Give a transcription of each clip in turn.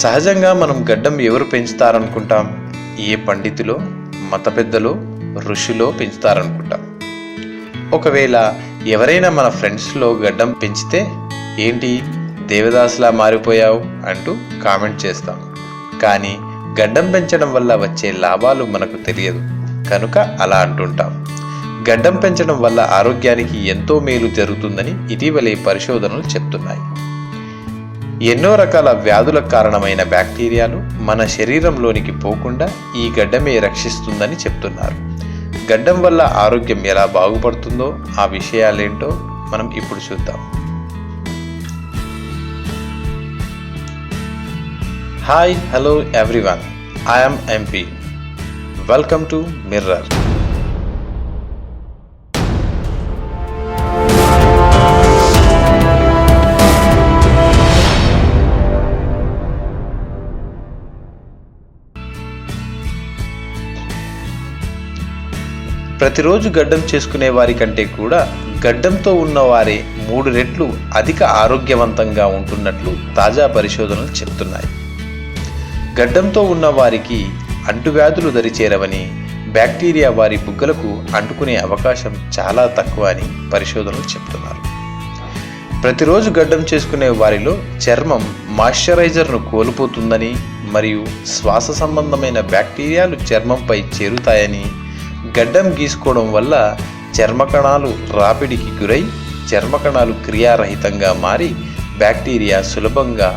సహజంగా మనం గడ్డం ఎవరు పెంచుతారనుకుంటాం? ఏ పండితులో, మత పెద్దలో, ఋషిలో పెంచుతారనుకుంటాం. ఒకవేళ ఎవరైనా మన ఫ్రెండ్స్లో గడ్డం పెంచితే ఏంటి దేవదాసులా మారిపోయావు అంటూ కామెంట్ చేస్తాం. కానీ గడ్డం పెంచడం వల్ల వచ్చే లాభాలు మనకు తెలియదు కనుక అలా అంటుంటాం. గడ్డం పెంచడం వల్ల ఆరోగ్యానికి ఎంతో మేలు జరుగుతుందని ఇటీవలే పరిశోధనలు చెప్తున్నాయి. ఎన్నో రకాల వ్యాధులకు కారణమైన బ్యాక్టీరియాలు మన శరీరంలోనికి పోకుండా ఈ గడ్డమే రక్షిస్తుందని చెప్తున్నారు. గడ్డం వల్ల ఆరోగ్యం ఎలా బాగుపడుతుందో ఆ విషయాలేంటో మనం ఇప్పుడు చూద్దాం. Hi, hello everyone, I'm MP. Welcome to mirror. ప్రతిరోజు గడ్డం చేసుకునే వారి కంటే కూడా గడ్డంతో ఉన్నవారే 3 రెట్లు అధిక ఆరోగ్యవంతంగా ఉంటున్నట్లు తాజా పరిశోధనలు చెప్తున్నాయి. గడ్డంతో ఉన్న వారికి అంటువ్యాధులు దరిచేరవని, బ్యాక్టీరియా వారి బుగ్గలకు అంటుకునే అవకాశం చాలా తక్కువ అని పరిశోధనలు చెప్తున్నారు. ప్రతిరోజు గడ్డం చేసుకునే వారిలో చర్మం మాయిశ్చరైజర్ను కోల్పోతుందని మరియు శ్వాస సంబంధమైన బ్యాక్టీరియాలు చర్మంపై చేరుతాయని, గడ్డం గీసుకోవడం వల్ల చర్మకణాలు రాపిడికి గురై చర్మకణాలు క్రియారహితంగా మారి బ్యాక్టీరియా సులభంగా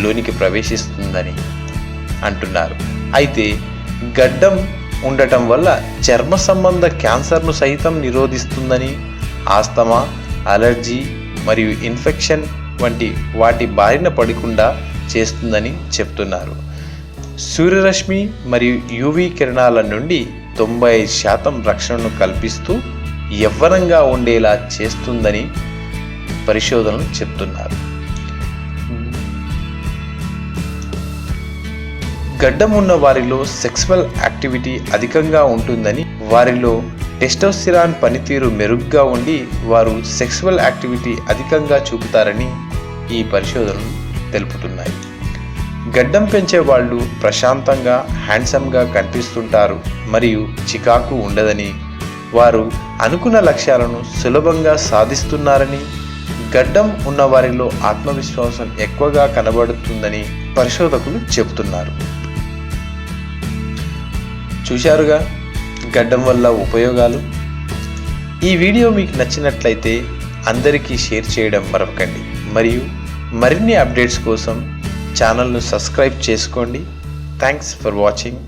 లోనికి ప్రవేశిస్తుందని అంటున్నారు. అయితే గడ్డం ఉండటం వల్ల చర్మ సంబంధ క్యాన్సర్ను సైతం నిరోధిస్తుందని, ఆస్తమా, అలర్జీ మరియు ఇన్ఫెక్షన్ వంటి వాటి బారిన పడకుండా చేస్తుందని చెప్తున్నారు. సూర్యరశ్మి మరియు యూవీ కిరణాల నుండి 95% రక్షణను కల్పిస్తూ యవ్వనంగా ఉండేలా చేస్తుందని పరిశోధనలు చెప్తున్నారు. గడ్డం ఉన్న వారిలో సెక్సువల్ యాక్టివిటీ అధికంగా ఉంటుందని, వారిలో టెస్టోస్టెరాన్ పనితీరు మెరుగ్గా ఉండి వారు సెక్సువల్ యాక్టివిటీ అధికంగా చూపుతారని ఈ పరిశోధనలు తెలుపుతున్నాయి. గడ్డం పెంచే వాళ్ళు ప్రశాంతంగా, హ్యాండ్సమ్గా కనిపిస్తుంటారు మరియు చికాకు ఉండదని, వారు అనుకున్న లక్ష్యాలను సులభంగా సాధిస్తున్నారని, గడ్డం ఉన్న వారిలో ఆత్మవిశ్వాసం ఎక్కువగా కనబడుతుందని పరిశోధకులు చెబుతున్నారు. చూశారుగా గడ్డం వల్ల ఉపయోగాలు. ఈ వీడియో మీకు నచ్చినట్లయితే అందరికీ షేర్ చేయడం మరవకండి మరియు మరిన్ని అప్డేట్స్ కోసం ఛానల్ను సబ్స్క్రైబ్ చేసుకోండి. Thanks for watching.